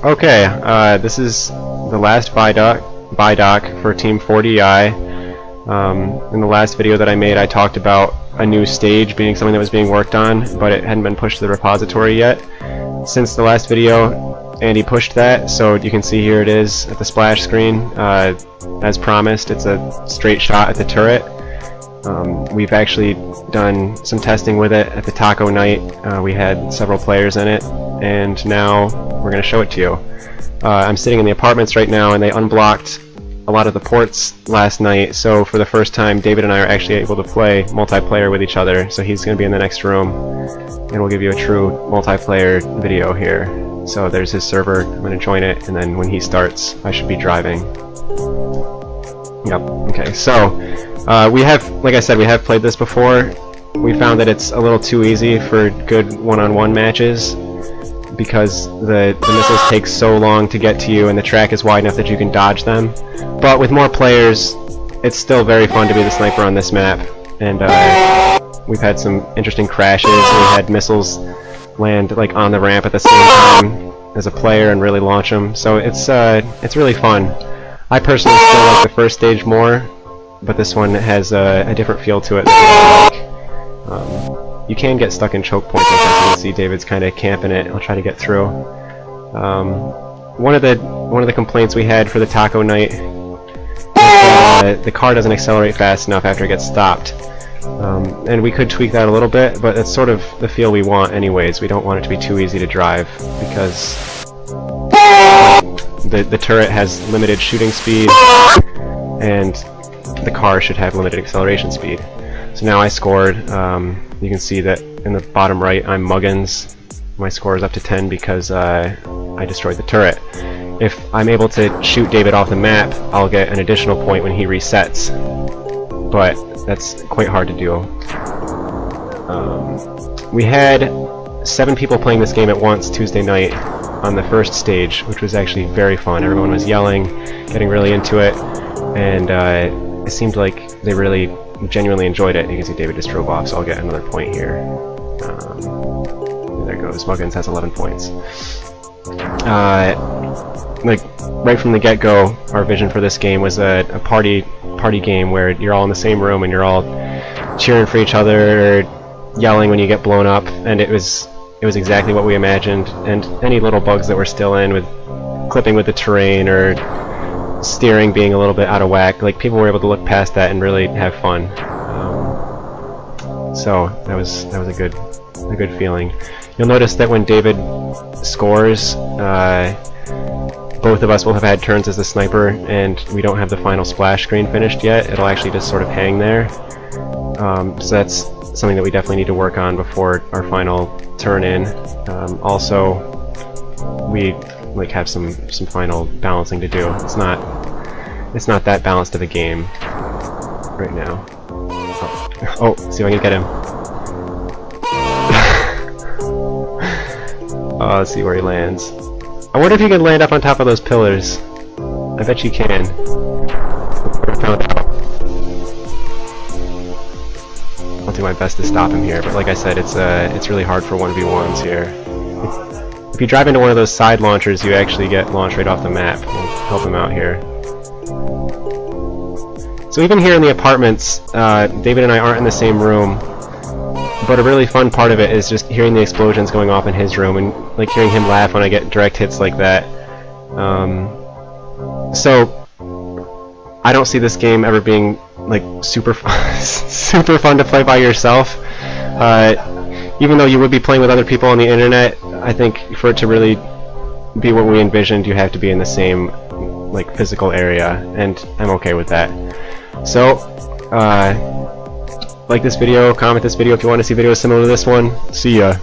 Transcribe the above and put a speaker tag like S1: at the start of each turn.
S1: Okay, this is the last ViDoc for Team 40i. In the last video that I made, I talked about a new stage being something that was being worked on, but it hadn't been pushed to the repository yet. Since the last video, Andy pushed that, so you can see here it is at the splash screen. As promised, it's a straight shot at the turret. We've actually done some testing with it at the taco night. We had several players in it, and now we're going to show it to you. I'm sitting in the apartments right now, and they unblocked a lot of the ports last night, so for the first time David and I are actually able to play multiplayer with each other. So he's going to be in the next room, and we'll give you a true multiplayer video here. So there's his server, I'm going to join it, and then when he starts I should be driving. Yep, okay, so we have, like I said, we have played this before. We found that it's a little too easy for good one-on-one matches because the missiles take so long to get to you and the track is wide enough that you can dodge them. But with more players, it's still very fun to be the sniper on this map, and we've had some interesting crashes. We had missiles land like on the ramp at the same time as a player and really launch them, so it's really fun. I personally still like the first stage more, but this one has a different feel to it that I like. You can get stuck in choke points, like that. You can see David's kind of camping it. I'll try to get through. One of the complaints we had for the taco night is that the car doesn't accelerate fast enough after it gets stopped. And we could tweak that a little bit, but that's sort of the feel we want anyways. We don't want it to be too easy to drive because the turret has limited shooting speed and the car should have limited acceleration speed. So now I scored. You can see that in the bottom right I'm Muggins. My score is up to 10 because I destroyed the turret. If I'm able to shoot David off the map, I'll get an additional point when he resets. But that's quite hard to do. We had 7 people playing this game at once Tuesday night on the first stage, which was actually very fun. Everyone was yelling, getting really into it, and it seemed like they really genuinely enjoyed it. You can see David just drove off, so I'll get another point here. There goes. Muggins has 11 points. Like right from the get-go, our vision for this game was a party game where you're all in the same room and you're all cheering for each other, or yelling when you get blown up, and it was exactly what we imagined. And any little bugs that were still in with clipping with the terrain or steering being a little bit out of whack, like people were able to look past that and really have fun. So that was a good feeling. You'll notice that when David scores, both of us will have had turns as the sniper, and we don't have the final splash screen finished yet. It'll actually just sort of hang there. So that's something that we definitely need to work on before our final turn in. Also, we have some final balancing to do. It's not that balanced of a game right now. Oh, see if I can get him. Let's see where he lands. I wonder if you can land up on top of those pillars. I bet you can. I'll do my best to stop him here, but like I said, it's really hard for 1v1s here. If you drive into one of those side launchers, you actually get launched right off the map. We'll help him out here. So even here in the apartments, David and I aren't in the same room, but a really fun part of it is just hearing the explosions going off in his room and like hearing him laugh when I get direct hits like that. So I don't see this game ever being like super fun to play by yourself. Even though you would be playing with other people on the internet, I think for it to really be what we envisioned, you have to be in the same like physical area, and I'm okay with that. So like this video, comment this video if you want to see videos similar to this one. See ya.